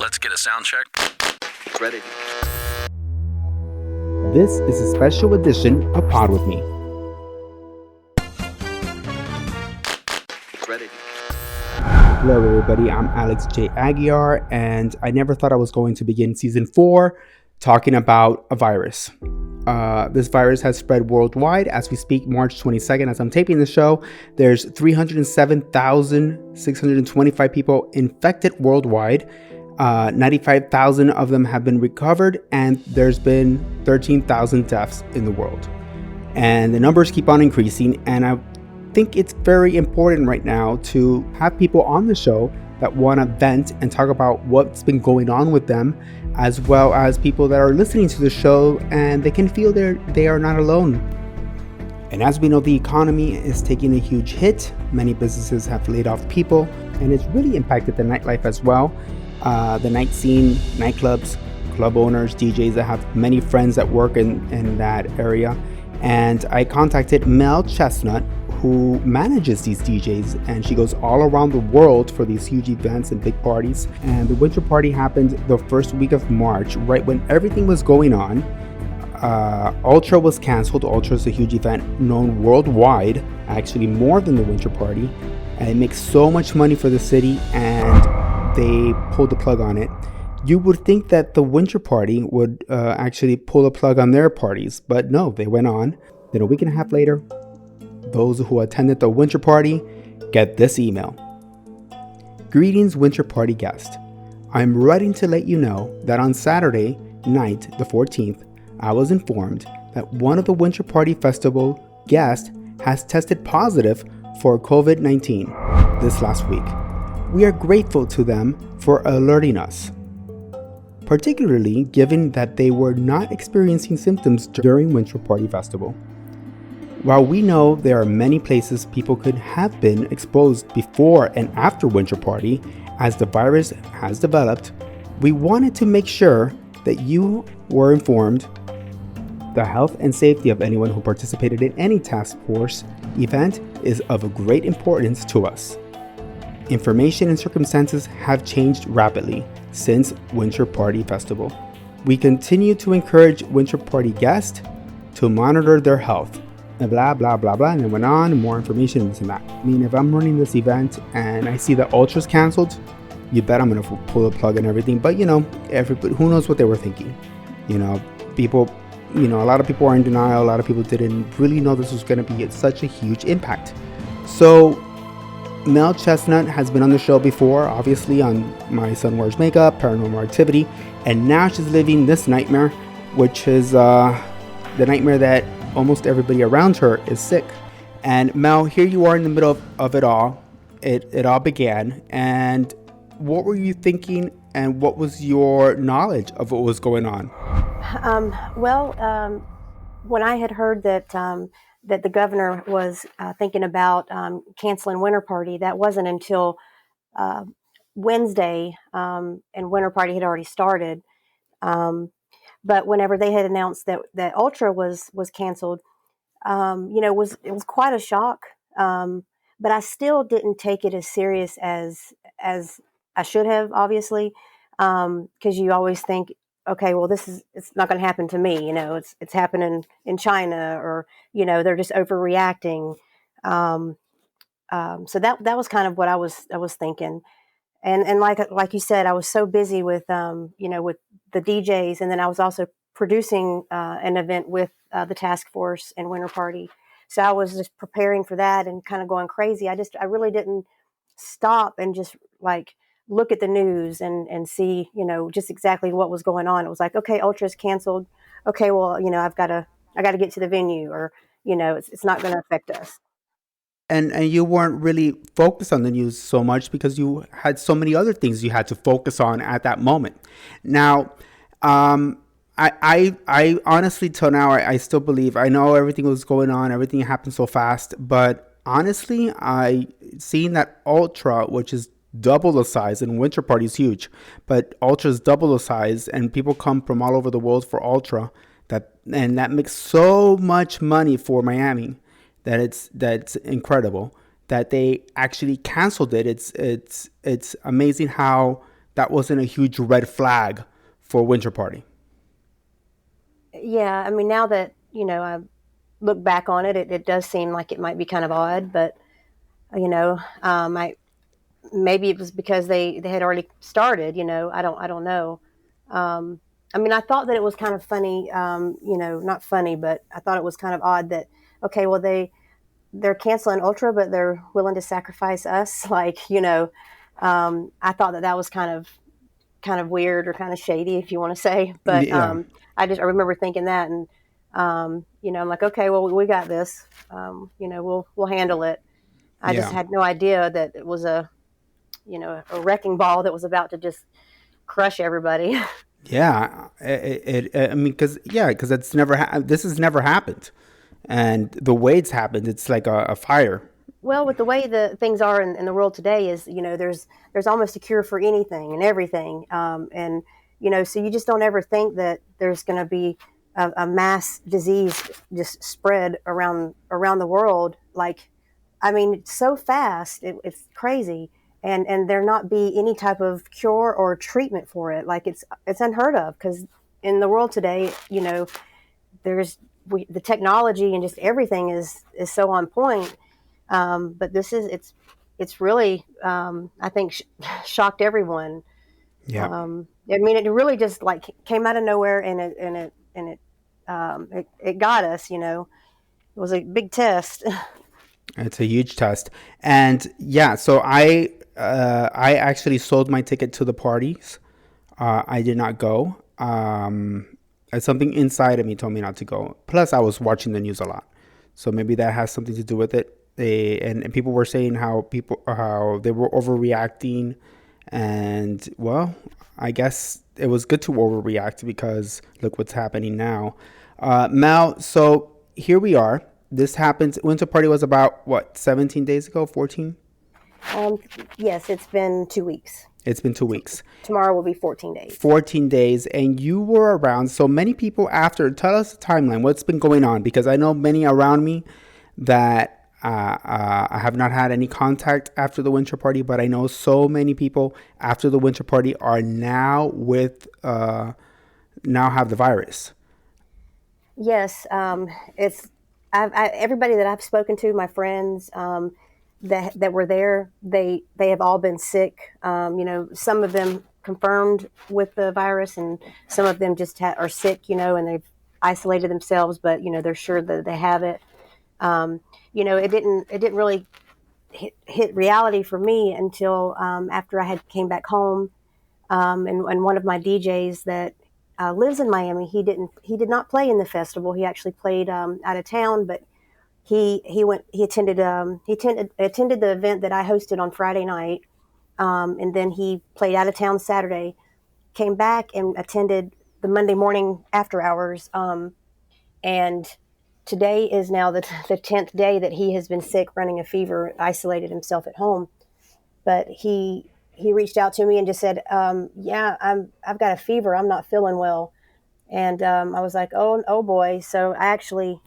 Let's get a sound check. Ready. This is a special edition of Pod With Me. Ready. Hello everybody, I'm Alex J. Aguiar, and I never thought I was going to begin season 4 talking about a virus. This virus has spread worldwide as we speak, March 22nd. As I'm taping the show, there's 307,625 people infected worldwide. 95,000 of them have been recovered, and there's been 13,000 deaths in the world. And the numbers keep on increasing, and I think it's very important right now to have people on the show that want to vent and talk about what's been going on with them, as well as people that are listening to the show and they can feel they are not alone. And as we know, the economy is taking a huge hit. Many businesses have laid off people, and it's really impacted the nightlife as well. The night scene, nightclubs, club owners, DJs. I have many friends that work in that area. And I contacted Mel Chestnut, who manages these DJs, and she goes all around the world for these huge events and big parties. And the winter party happened the first week of March, right when everything was going on. Ultra was canceled. Ultra is a huge event known worldwide, actually more than the winter party, and it makes so much money for the city, and they pulled the plug on it. You would think that the winter party would actually pull the plug on their parties, but no, they went on. Then a week and a half later, those who attended the winter party get this email. Greetings, winter party guest. I'm writing to let you know that on Saturday night, the 14th, I was informed that one of the winter party festival guests has tested positive for COVID-19 this last week. We are grateful to them for alerting us, particularly given that they were not experiencing symptoms during Winter Party Festival. While we know there are many places people could have been exposed before and after Winter Party as the virus has developed, we wanted to make sure that you were informed. The health and safety of anyone who participated in any task force event is of great importance to us. Information and circumstances have changed rapidly since Winter Party Festival. We continue to encourage Winter Party guests to monitor their health. And blah, blah, blah, blah. And it went on, more information and this and that. I mean, if I'm running this event and I see that Ultra's canceled, you bet I'm going to pull the plug and everything. But, everybody, who knows what they were thinking? People, a lot of people are in denial. A lot of people didn't really know this was going to be such a huge impact. So Mel Chestnut has been on the show before, obviously on My Son Wears Makeup, Paranormal Activity, and now she's living this nightmare, which is the nightmare that almost everybody around her is sick. And Mel, here you are in the middle of it all. It all began. And what were you thinking, and what was your knowledge of what was going on? When I had heard that that the governor was thinking about canceling Winter Party, that wasn't until Wednesday, and Winter Party had already started. But whenever they had announced that Ultra was canceled, it was quite a shock. But I still didn't take it as serious as I should have, obviously, because you always think, okay, well, it's not going to happen to me. It's happening in China, or they're just overreacting. So that was kind of what I was thinking. And like you said, I was so busy with with the DJs, and then I was also producing an event with the task force and Winter Party. So I was just preparing for that and kind of going crazy. I really didn't stop and just look at the news and see just exactly what was going on. It was like, okay, Ultra's canceled. Okay, well, I got to get to the venue, or it's not going to affect us. And you weren't really focused on the news so much because you had so many other things you had to focus on at that moment. Now, I honestly, till now, I still believe, I know everything was going on, everything happened so fast, but honestly, I seen that Ultra, which is double the size, and Winter Party is huge, but Ultra is double the size, and people come from all over the world for Ultra, and that makes so much money for Miami. That's incredible that they actually canceled it. It's amazing how that wasn't a huge red flag for Winter Party. Yeah, I mean, now that I look back on it, it does seem like it might be kind of odd, but I maybe it was because they had already started. I don't know. Um, I mean, I thought that it was kind of funny. Not funny, but I thought it was kind of odd that okay, well they're canceling Ultra, but they're willing to sacrifice us. Like I thought that was kind of weird or kind of shady, if you want to say. But Yeah, I remember thinking that, and I'm like, okay, well, we got this. We'll handle it. I just yeah, had no idea that it was a wrecking ball that was about to just crush everybody. yeah. I mean, because it's never this has never happened, and the way it's happened, it's like a fire. Well, with the way the things are in the world today, is there's almost a cure for anything and everything, and so you just don't ever think that there's going to be a mass disease just spread around the world. Like, I mean, it's so fast, it's crazy, and there not be any type of cure or treatment for it. Like it's unheard of because in the world today, there's the technology and just everything is so on point. But it's really I think shocked everyone. Yeah. I mean, it really just like came out of nowhere, and it got us. It was a big test. It's a huge test. And yeah, so I actually sold my ticket to the parties. I did not go. Something inside of me told me not to go. Plus, I was watching the news a lot, so maybe that has something to do with it. And people were saying how they were overreacting, and well, I guess it was good to overreact because look what's happening now. Mel, so here we are. This happened. Winter Party was about what, 17 days ago, 14? um, yes, it's been 2 weeks. It's been 2 weeks. Tomorrow will be 14 days. 14 days, and you were around. So many people after. Tell us the timeline. What's been going on? Because I know many around me that I have not had any contact after the Winter Party, but I know so many people after the Winter Party are now now have the virus. Yes, it's everybody that I've spoken to, my friends that were there, they have all been sick. Some of them confirmed with the virus, and some of them just are sick. And they've isolated themselves, but they're sure that they have it. Um, it didn't really hit reality for me until after I had came back home. And one of my DJs that lives in Miami, he did not play in the festival. He actually played out of town, but he attended the event that I hosted on Friday night, and then he played out of town Saturday. Came back and attended the Monday morning after hours, and today is now the 10th day that he has been sick, running a fever, isolated himself at home. But he reached out to me and just said, "Yeah, I've got a fever. I'm not feeling well." And I was like, "Oh boy!" So I actually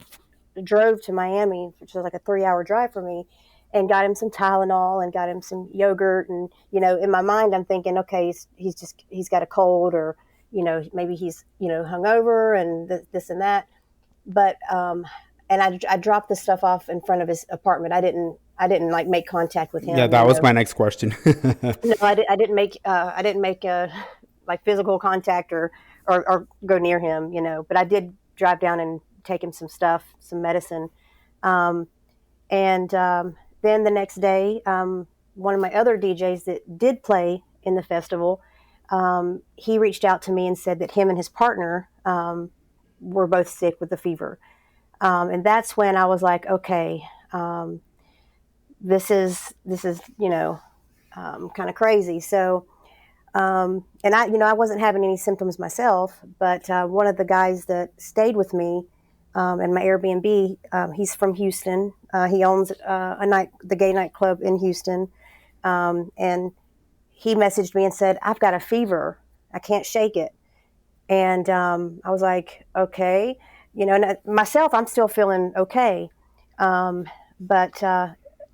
drove to Miami, which was like a 3-hour drive for me, and got him some Tylenol and got him some yogurt. And in my mind, I'm thinking, okay, he's got a cold, or maybe he's hungover and this and that. But and I dropped the stuff off in front of his apartment. I didn't like make contact with Yeah, him. that was my next question. No, I didn't make like physical contact or go near him. But I did drive down and take him some stuff, some medicine. Um, and then the next day, one of my other DJs that did play in the festival, he reached out to me and said that him and his partner were both sick with the fever. And that's when I was like, okay, this is kind of crazy. So and I wasn't having any symptoms myself, but one of the guys that stayed with me in my Airbnb, he's from Houston. He owns the gay nightclub in Houston, and he messaged me and said, "I've got a fever. I can't shake it." And I was like, "Okay," and myself, I'm still feeling okay, but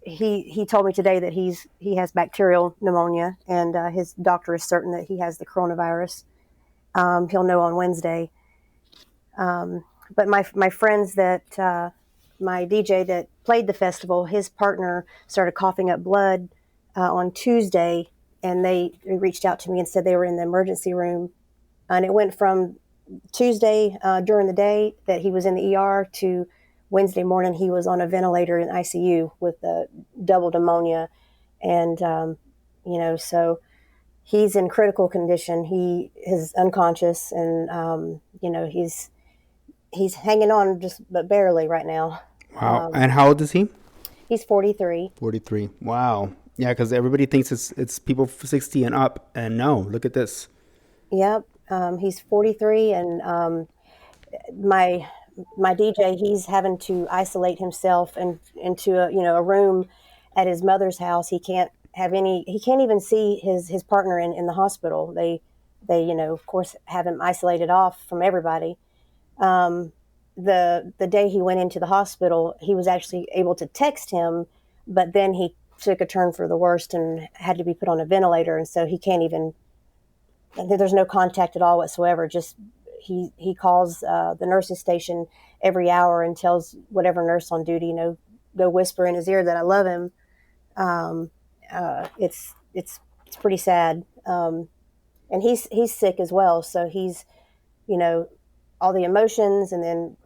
he told me today that he has bacterial pneumonia, and his doctor is certain that he has the coronavirus. He'll know on Wednesday. But my friends that my DJ that played the festival, his partner started coughing up blood on Tuesday, and they reached out to me and said they were in the emergency room, and it went from Tuesday during the day that he was in the ER to Wednesday morning he was on a ventilator in ICU with double pneumonia, and so he's in critical condition. He is unconscious, and he's hanging on just but barely right now. Wow. And how old is he? He's 43. 43. Wow. Yeah, because everybody thinks it's people 60 and up, and no, look at this. Yep. He's 43, and my DJ, he's having to isolate himself into a room at his mother's house. He can't even see his partner in the hospital. They of course have him isolated off from everybody. The day he went into the hospital, he was actually able to text him, but then he took a turn for the worst and had to be put on a ventilator, and so he can't even. There's no contact at all whatsoever. Just he calls the nurse's station every hour and tells whatever nurse on duty, go whisper in his ear that I love him. It's pretty sad, and he's sick as well. So he's, all the emotions, and then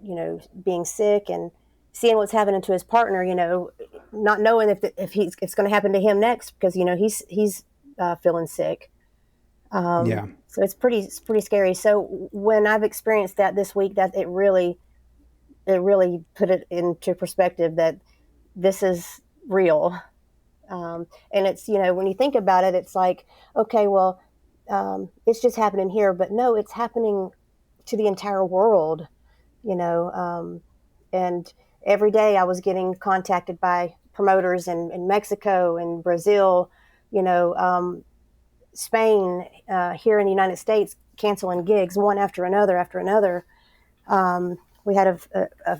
being sick and seeing what's happening to his partner. Not knowing if it's going to happen to him next, because he's feeling sick. Yeah. So it's pretty scary. So when I've experienced that this week, that it really put it into perspective that this is real. And it's, when you think about it, it's like, okay, well, it's just happening here, but no, it's happening to the entire world, and every day I was getting contacted by promoters in Mexico and Brazil, Spain, here in the United States, canceling gigs one after another. We had a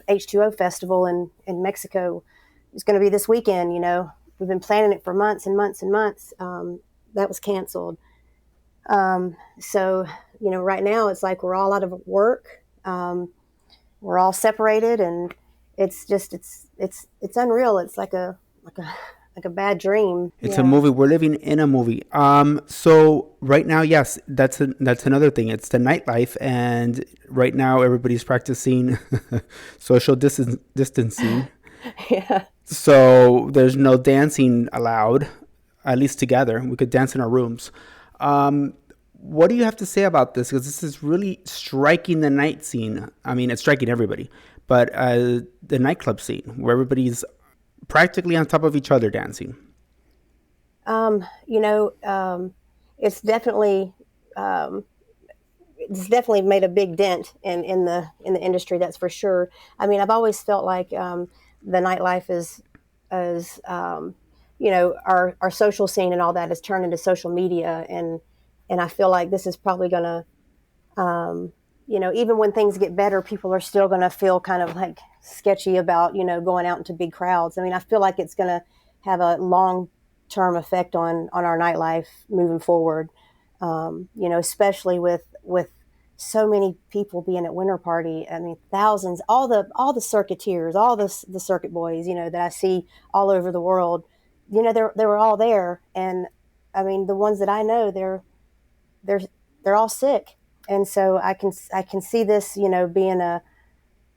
H2O festival in Mexico. It's going to be this weekend. We've been planning it for months and months and months. That was canceled. So right now it's like we're all out of work. We're all separated, and it's unreal. It's like a bad dream. It's a movie. We're living in a movie. So right now, yes, that's another thing. It's the nightlife, and right now everybody's practicing social distancing. Yeah. So there's no dancing allowed, at least together. We could dance in our rooms. What do you have to say about this? Because this is really striking the night scene. I mean, it's striking everybody, but the nightclub scene where everybody's practically on top of each other dancing. It's definitely made a big dent in the industry. That's for sure. I mean, I've always felt like the nightlife is our social scene and all that has turned into social media, and I feel like this is probably going to, even when things get better, people are still going to feel kind of like sketchy about, going out into big crowds. I mean, I feel like it's going to have a long-term effect on our nightlife moving forward, especially with so many people being at Winter Party. I mean, thousands, all the circuiteers, all the circuit boys, that I see all over the world, they were all there. And I mean, the ones that I know, they're all sick. And so I can see this, being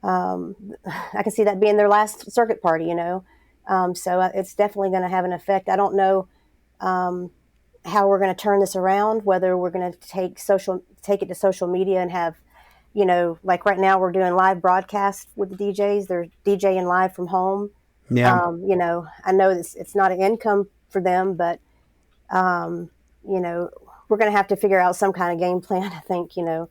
I can see that being their last circuit party, so it's definitely going to have an effect. I don't know how we're going to turn this around, whether we're going to take it to social media and have, like right now we're doing live broadcasts with the DJs. They're DJing live from home. Yeah. I know it's not an income for them, but, we're going to have to figure out some kind of game plan, I think, and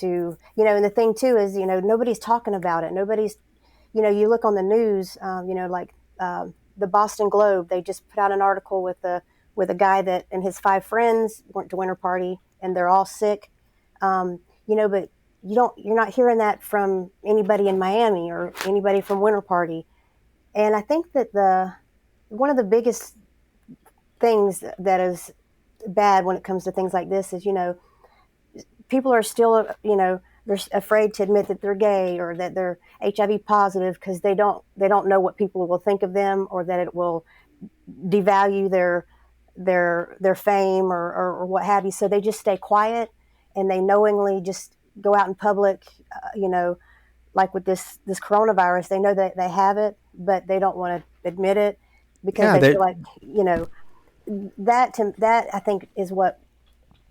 the thing too is, nobody's talking about it. Nobody's, you look on the news, like the Boston Globe, they just put out an article with a guy that and his 5 friends went to Winter Party and they're all sick. But you're not hearing that from anybody in Miami or anybody from Winter Party. And I think that one of the biggest things that is bad when it comes to things like this is, people are still, they're afraid to admit that they're gay or that they're HIV positive because they don't know what people will think of them, or that it will devalue their fame, or what have you. So they just stay quiet, and they knowingly just go out in public, like with this coronavirus. They know that they have it, but they don't want to admit it because Yeah, they feel that like, that I think is what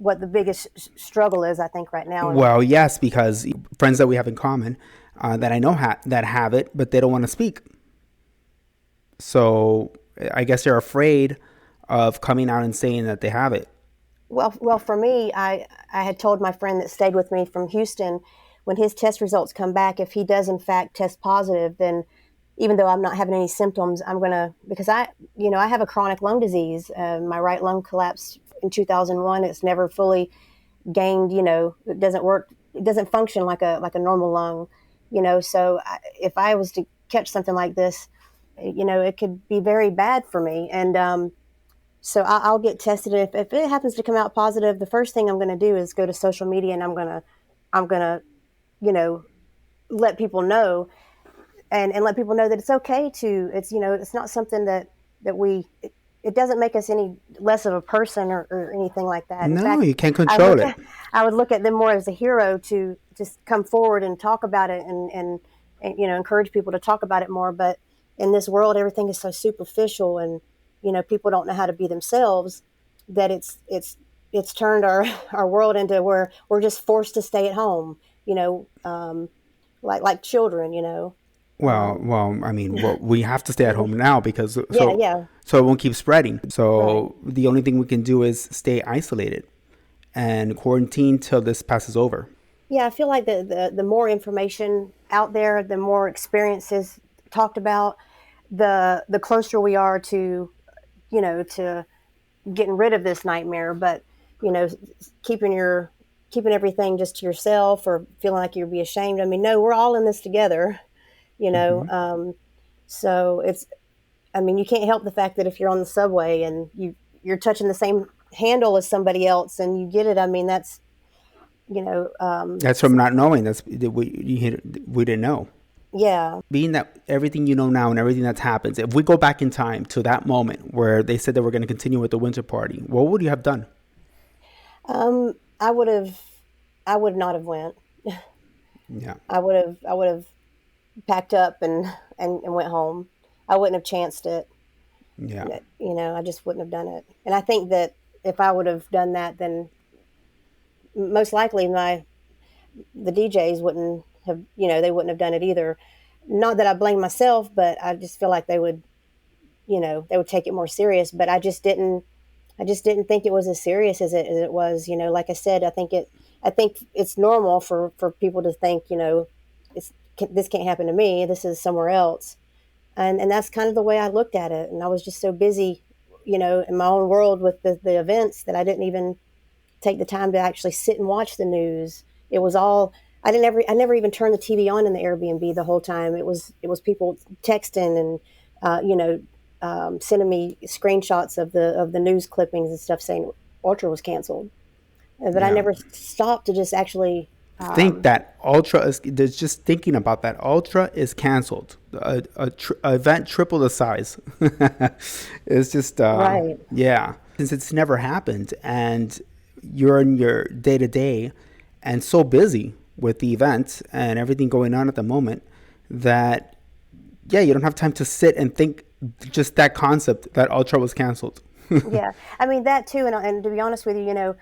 the biggest struggle is, I think, right now. And well, yes, because friends that we have in common that I know that have it, but they don't want to speak. So I guess they're afraid of coming out and saying that they have it. well, for me, I had told my friend that stayed with me from Houston, when his test results come back, if he does in fact test positive, then even though I'm not having any symptoms, I'm gonna, because I have a chronic lung disease. My right lung collapsed in 2001. It's never fully gained. It doesn't work. It doesn't function like a normal lung. So if I was to catch something like this, it could be very bad for me. And so I'll get tested. If it happens to come out positive, the first thing I'm going to do is go to social media, and I'm gonna you know let people know, and let people know that it's okay to, it's not something that it doesn't make us any less of a person, or anything like that. In No, fact, you can't I control look it. at I would look at them more as a hero to just come forward and talk about it, and encourage people to talk about it more. But in this world, everything is so superficial, and people don't know how to be themselves, that it's turned our world into where we're just forced to stay at home, like children. Well, um, well, I mean, well, we have to stay at home now because yeah, yeah, so it won't keep spreading. right. So the only thing we can do is stay isolated and quarantine till this passes over. Yeah, I feel like the more information out there, the more experiences talked about, the closer we are to getting rid of this nightmare. But you know, keeping your keeping everything just to yourself, or feeling like you'd be ashamed. I mean, no, we're all in this together. You know, Hmm. so it's. I mean, you can't help the fact that if you're on the subway and you're touching the same handle as somebody else and you get it. I mean, that's you know, That's from not knowing. We didn't know. yeah. Being that everything you know now and everything that's happened, if we go back in time to that moment where they said they were going to continue with the winter party, what would you have done? I would have. I would not have went. Yeah, I would have packed up and went home. I wouldn't have chanced it. yeah. I just wouldn't have done it. And I think that if I would have done that, then most likely the DJs wouldn't have. They wouldn't have done it either. Not that I blame myself, but I just feel like they would take it more serious. But I just didn't think it was as serious as it was. Like I said, I think it's normal for people to think, this can't happen to me. This is somewhere else, and that's kind of the way I looked at it. And I was just so busy, in my own world with the events, that I didn't even take the time to actually sit and watch the news. It was all. I never even turned the TV on in the Airbnb the whole time. It was people texting and sending me screenshots of the news clippings and stuff saying Ultra was canceled. But I Yeah. never stopped to just actually. Think that Ultra is, there's just thinking about that. Ultra is canceled. A event triple the size. It's just, Right. yeah. Since it's never happened and you're in your day to day and so busy with the events and everything going on at the moment that, yeah, you don't have time to sit and think just that concept that Ultra was canceled. Yeah, I mean that too, and to be honest with you,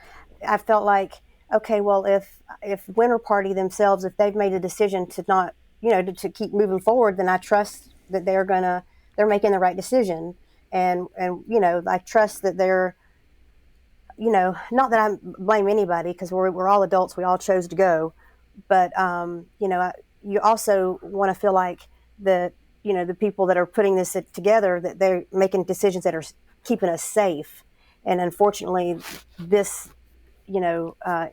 I felt like, okay, well, if Winter Party themselves, if they've made a decision to not, to keep moving forward, then I trust that they're making the right decision, and I trust that they're, not that I blame anybody, because we're all adults, we all chose to go, but you also want to feel like that, the people that are putting this together, that they're making decisions that are keeping us safe. And unfortunately, this you know uh,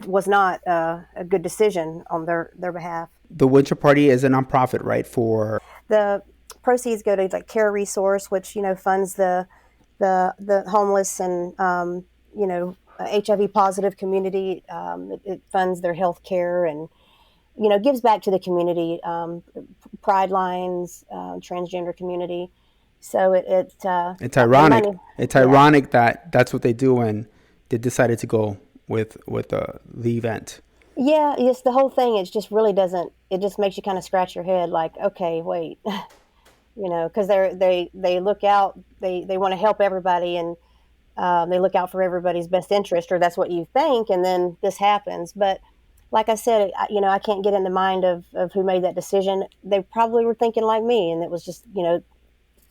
was not a good decision on their behalf. The Winter Party is a nonprofit, right? For The proceeds go to like Care Resource, which funds the homeless and HIV positive community. It funds their health care and gives back to the community, Pride Lines, transgender community. So It's the ironic. money, It's yeah, ironic that that's what they do when they decided to go with the event. yeah. It's the whole thing. It just really doesn't. It just makes you kind of scratch your head, like, okay, wait, because they look out. They want to help everybody, and they look out for everybody's best interest, or that's what you think, and then this happens. But like I said, I can't get in the mind of who made that decision. They probably were thinking like me, and it was just,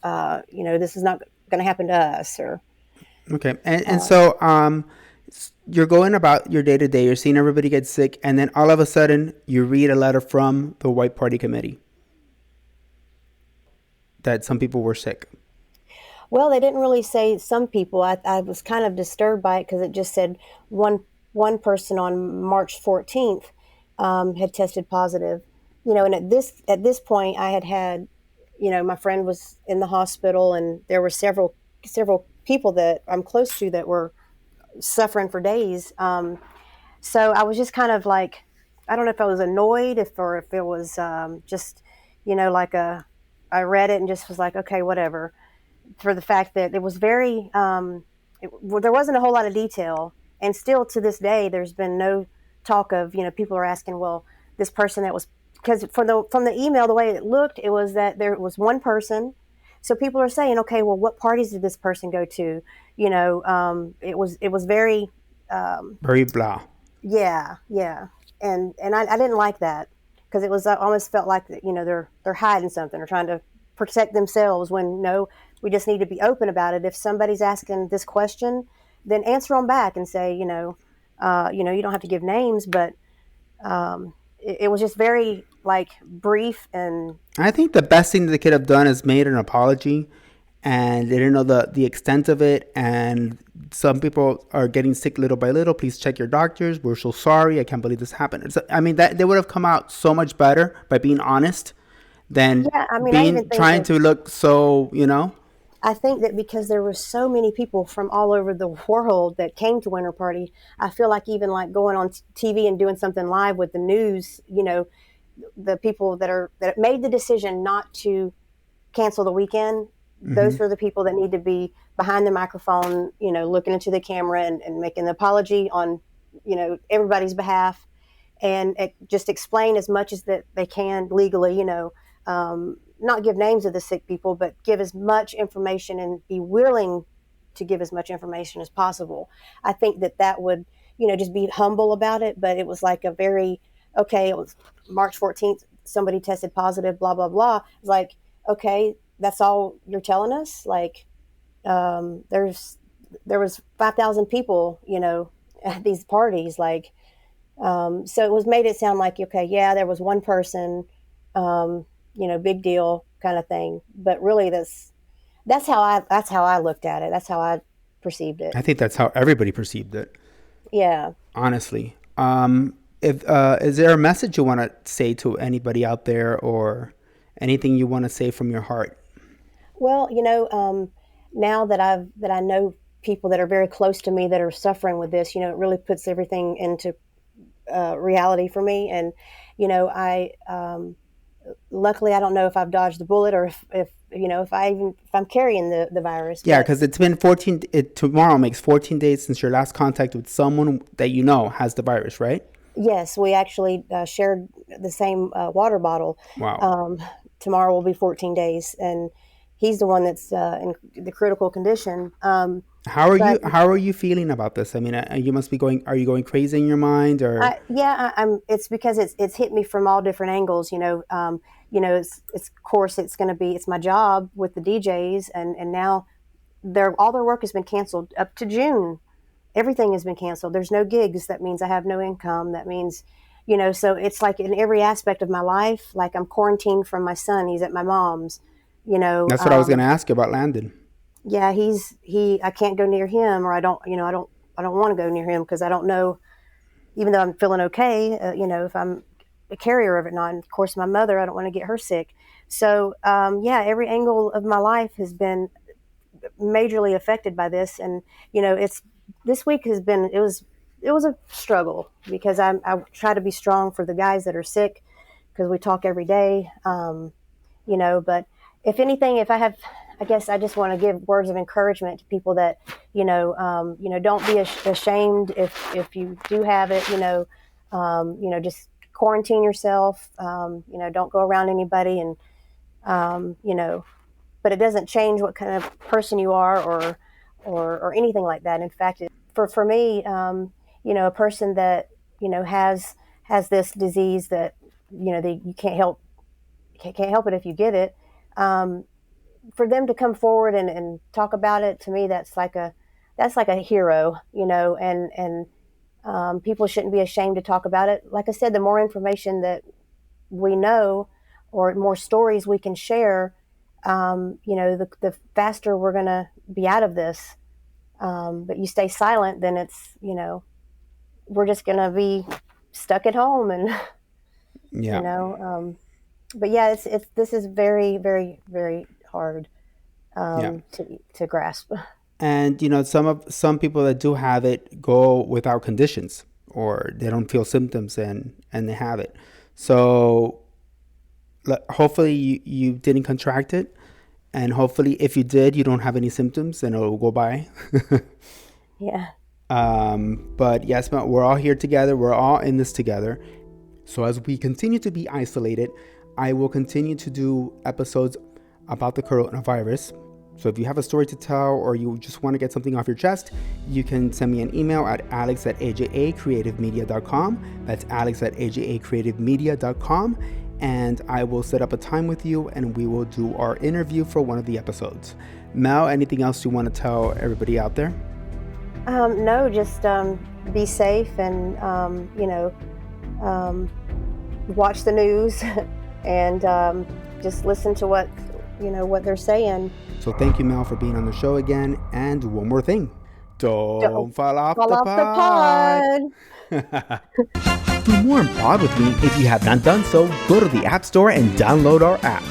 this is not going to happen to us, or Okay, and so you're going about your day to day. You're seeing everybody get sick, and then all of a sudden you read a letter from the White Party committee that some people were sick. well, they didn't really say some people. I was kind of disturbed by it because it just said one person on March 14th had tested positive. And at this point, I had my friend was in the hospital, and there were several people that I'm close to that were suffering for days. So I was just kind of like, I don't know if I was annoyed or if it was just, like I read it and just was like, okay, whatever. For the fact that it was very, well, there wasn't a whole lot of detail, and still to this day, there's been no talk of, people are asking, well, this person that was, because from the email, the way it looked, it was that there was one person. So people are saying, okay, well, what parties did this person go to? It was very, Very blah. yeah, yeah, and I didn't like that because it was, I almost felt like that, they're hiding something or trying to protect themselves when no, we just need to be open about it. If somebody's asking this question, then answer them back and say, you don't have to give names, but it was just very like brief and I think the best thing that they could have done is made an apology, and they didn't know the extent of it. And some people are getting sick little by little. Please check your doctors. We're so sorry. I can't believe this happened. I mean, that they would have come out so much better by being honest than yeah. I mean, I even being think trying that to look so, because there were so many people from all over the world that came to Winter Party, I feel like even like going on TV and doing something live with the news, the people that made the decision not to cancel the weekend, those are the people that need to be behind the microphone, looking into the camera and making the apology on, everybody's behalf, and just explain as much as that they can legally, not give names of the sick people, but give as much information and be willing to give as much information as possible. I think that would, just be humble about it. But it was like a very, okay, it was March 14th, somebody tested positive, blah, blah, blah. It's like, okay, that's all you're telling us? Like, there was 5,000 people, at these parties. Like, so it was made it sound like, okay, yeah, there was one person, big deal kind of thing. But really, that's how I looked at it. That's how I perceived it. I think that's how everybody perceived it, Yeah. honestly. If is there a message you want to say to anybody out there, or anything you want to say from your heart? Well, now that I know people that are very close to me that are suffering with this, it really puts everything into reality for me. And I luckily I don't know if I've dodged the bullet, or if I'm carrying the virus. Yeah, But because it's been 14. Tomorrow makes 14 days since your last contact with someone that has the virus, right? yes, we actually shared the same water bottle. Wow. Tomorrow will be 14 days, and he's the one that's in the critical condition. How are you? But How are you feeling about this? I mean, you must be going. Are you going crazy in your mind, or? yeah, I'm. It's because it's hit me from all different angles. It's of course it's my job with the DJs, and now all their work has been canceled up to June. Everything has been canceled. There's no gigs. That means I have no income. That means, so it's like in every aspect of my life, like I'm quarantined from my son. He's at my mom's, you know. That's what I was going to ask you about Landon. Yeah, I can't go near him, or I don't want to go near him because I don't know, even though I'm feeling okay, if I'm a carrier of it not. And of course, my mother, I don't want to get her sick. So, every angle of my life has been majorly affected by this. And, this week has been, it was a struggle because I try to be strong for the guys that are sick because we talk every day. But if anything, I guess I just want to give words of encouragement to people that, don't be ashamed if you do have it, just quarantine yourself, don't go around anybody and, but it doesn't change what kind of person you are or anything like that. In fact, for me, a person that, has this disease that, that you can't help it if you get it, for them to come forward and talk about it, to me, that's like a hero, and people shouldn't be ashamed to talk about it. Like I said, the more information that we know or more stories we can share, the faster we're going to be out of this. But you stay silent, then it's, we're just going to be stuck at home and, but yeah, this is very, very, very hard to grasp. And some people that do have it go without conditions, or they don't feel symptoms and they have it. So hopefully you didn't contract it, and hopefully if you did, you don't have any symptoms and it'll go by. Yeah. But yes, we're all here together. We're all in this together. So as we continue to be isolated, I will continue to do episodes about the coronavirus. So if you have a story to tell or you just want to get something off your chest, you can send me an email at alex@ajacreativemedia.com. That's alex@ajacreativemedia.com. And I will set up a time with you and we will do our interview for one of the episodes. Mel, anything else you want to tell everybody out there? No, just be safe and, watch the news and just listen to what they're saying. So thank you, Mel, for being on the show again. And one more thing. Don't fall off the pod. For more on Pod With Me, if you have not done so, go to the App Store and download our app.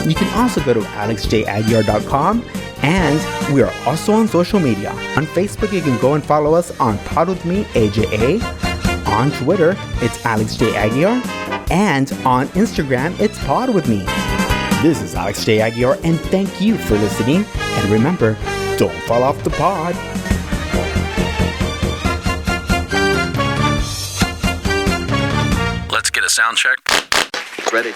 You can also go to alexjaguiar.com, and we are also on social media. On Facebook, you can go and follow us on Pod With Me AJA. On Twitter, it's Alex J. Aguiar. And on Instagram, it's Pod With Me. This is Alex J. Aguiar, and thank you for listening. And remember, don't fall off the pod. Let's get a sound check. Ready.